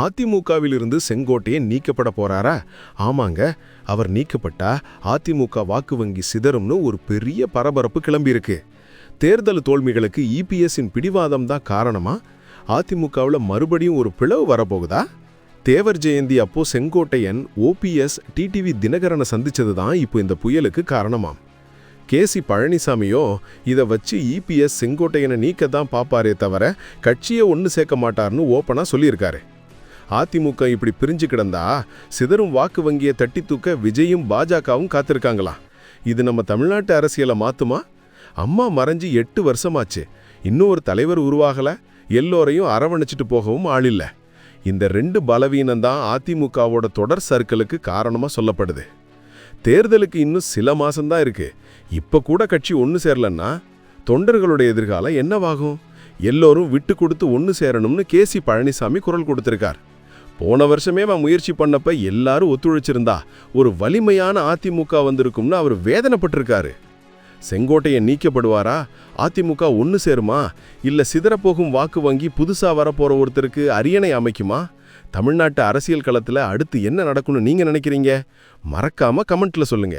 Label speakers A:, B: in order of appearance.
A: அதிமுகவிலிருந்து செங்கோட்டையன் நீக்கப்பட போறாரா? ஆமாங்க. அவர் நீக்கப்பட்டா அதிமுக வாக்கு வங்கி சிதறும்னு ஒரு பெரிய பரபரப்பு கிளம்பியிருக்கு. தேர்தல் தோல்விகளுக்கு இபிஎஸ்ஸின் பிடிவாதம் தான் காரணமா? அதிமுகவில் மறுபடியும் ஒரு பிளவு வரப்போகுதா? தேவர் ஜெயந்தி அப்போ செங்கோட்டையன் ஓபிஎஸ் டிடிவி தினகரனை சந்திச்சது தான் இப்போ இந்த புயலுக்கு காரணமாம். கேசி பழனிசாமியோ இதை வச்சு இபிஎஸ் செங்கோட்டையனை நீக்க தான் பாப்பாரே தவிர கட்சியை ஒன்று சேர்க்க மாட்டார்னு ஓப்பனாக சொல்லியிருக்காரு. அதிமுக இப்படி பிரிஞ்சு கிடந்தா சிதறும் வாக்கு வங்கியை தட்டி தூக்க விஜயும் பாஜகவும் காத்திருக்காங்களாம். இது நம்ம தமிழ்நாட்டு அரசியலை மாத்துமா? அம்மா மறைஞ்சு 8 வருஷமாச்சு, இன்னும் ஒரு தலைவர் உருவாகல, எல்லோரையும் அரவணைச்சிட்டு போகவும் ஆளில்ல. இந்த 2 பலவீனம்தான் அதிமுகவோட தொடர் சர்க்கிளுக்கு காரணமா சொல்லப்படுது. தேர்தலுக்கு இன்னும் சில மாசம்தான் இருக்கு. இப்ப கூட கட்சி ஒன்று சேரலன்னா தொண்டர்களுடைய எதிர்காலம் என்னவாகும்? எல்லோரும் விட்டு கொடுத்து ஒன்று சேரணும்னு கேசி பழனிசாமி குரல் கொடுத்திருக்கார். போன வருஷமே முயற்சி பண்ணப்ப எல்லாரும் ஒத்துழைச்சிருந்தா ஒரு வலிமையான அதிமுக வந்திருக்கும்னு அவர் வேதனைப்பட்டிருக்காரு. செங்கோட்டையன் நீக்கப்படுவாரா? அதிமுக ஒன்று சேருமா? இல்ல சிதறப்போகும் வாக்கு வங்கி புதுசா வரப்போற ஒருத்தருக்கு அரியணை அமைக்குமா? தமிழ்நாட்டு அரசியல் களத்துல அடுத்து என்ன நடக்கும்னு நீங்க நினைக்கிறீங்க? மறக்காம கமெண்ட்ல சொல்லுங்க.